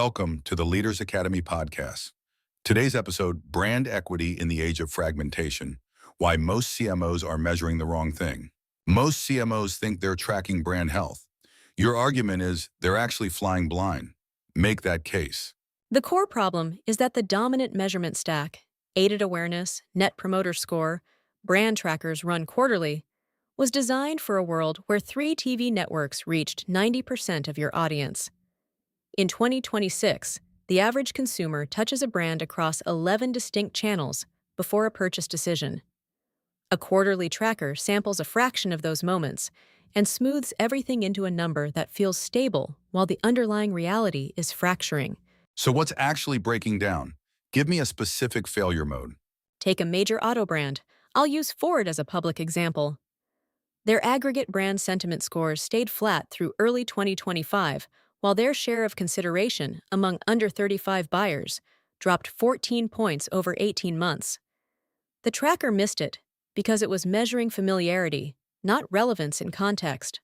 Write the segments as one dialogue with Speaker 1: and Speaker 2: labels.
Speaker 1: Welcome to the Leaders Academy podcast. Today's episode, Brand Equity in the Age of Fragmentation, Why Most CMOs Are Measuring the Wrong Thing. Most CMOs think they're tracking brand health. Your argument is they're actually flying blind. Make that case.
Speaker 2: The core problem is that the dominant measurement stack, aided awareness, net promoter score, brand trackers run quarterly, was designed for a world where 3 TV networks reached 90% of your audience. In 2026, the average consumer touches a brand across 11 distinct channels before a purchase decision. A quarterly tracker samples a fraction of those moments and smooths everything into a number that feels stable while the underlying reality is fracturing.
Speaker 1: So what's actually breaking down? Give me a specific failure mode.
Speaker 2: Take a major auto brand. I'll use Ford as a public example. Their aggregate brand sentiment scores stayed flat through early 2025, while their share of consideration among under 35 buyers dropped 14 points over 18 months. The tracker missed it because it was measuring familiarity, not relevance in context.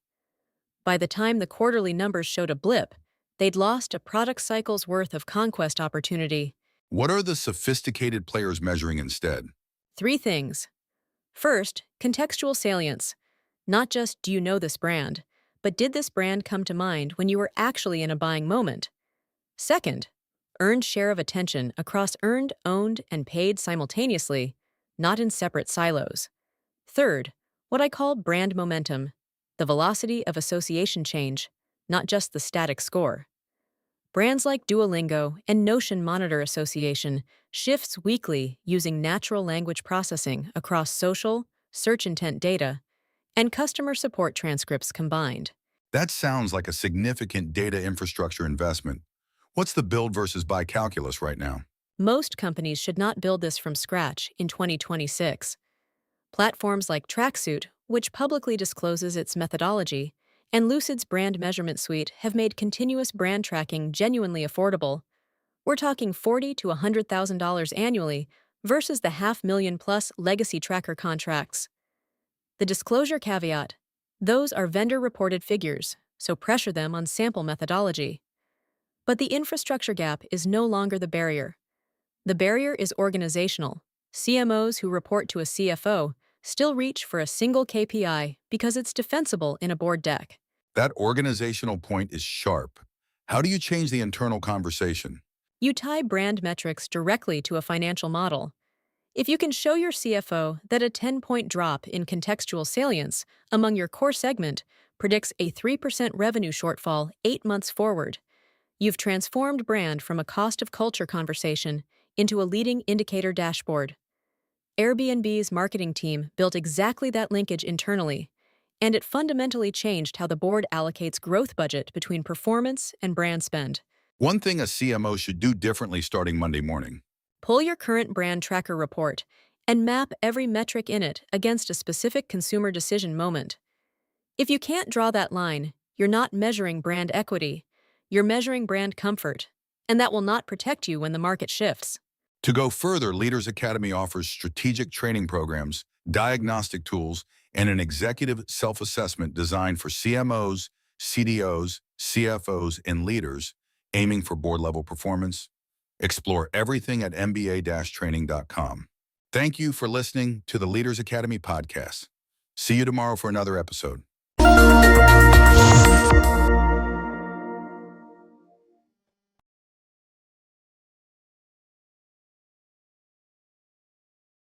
Speaker 2: By the time the quarterly numbers showed a blip, they'd lost a product cycle's worth of conquest opportunity.
Speaker 1: What are the sophisticated players measuring instead?
Speaker 2: 3 things. First, contextual salience. Not just do you know this brand, but did this brand come to mind when you were actually in a buying moment? Second, earned share of attention across earned, owned, and paid simultaneously, not in separate silos. Third, what I call brand momentum, the velocity of association change, not just the static score. Brands like Duolingo and Notion monitor association shifts weekly using natural language processing across social, search intent data, and customer support transcripts combined.
Speaker 1: That sounds like a significant data infrastructure investment. What's the build versus buy calculus right now?
Speaker 2: Most companies should not build this from scratch in 2026. Platforms like Tracksuit, which publicly discloses its methodology, and Lucid's brand measurement suite have made continuous brand tracking genuinely affordable. We're talking $40,000 to $100,000 annually versus the $500,000+ legacy tracker contracts. The disclosure caveat: those are vendor-reported figures, so pressure them on sample methodology. But the infrastructure gap is no longer the barrier. The barrier is organizational. CMOs who report to a CFO still reach for a single KPI because it's defensible in a board deck.
Speaker 1: That organizational point is sharp. How do you change the internal conversation?
Speaker 2: You tie brand metrics directly to a financial model. If you can show your CFO that a 10-point drop in contextual salience among your core segment predicts a 3% revenue shortfall 8 months forward, you've transformed brand from a cost of culture conversation into a leading indicator dashboard. Airbnb's marketing team built exactly that linkage internally, and it fundamentally changed how the board allocates growth budget between performance and brand spend.
Speaker 1: One thing a CMO should do differently starting Monday morning.
Speaker 2: Pull your current brand tracker report and map every metric in it against a specific consumer decision moment. If you can't draw that line, you're not measuring brand equity, you're measuring brand comfort, and that will not protect you when the market shifts.
Speaker 1: To go further, Leaders Academy offers strategic training programs, diagnostic tools, and an executive self-assessment designed for CMOs, CDOs, CFOs, and leaders aiming for board-level performance. Explore everything at mba-training.com. Thank you for listening to the Leaders Academy podcast. See you tomorrow for another episode.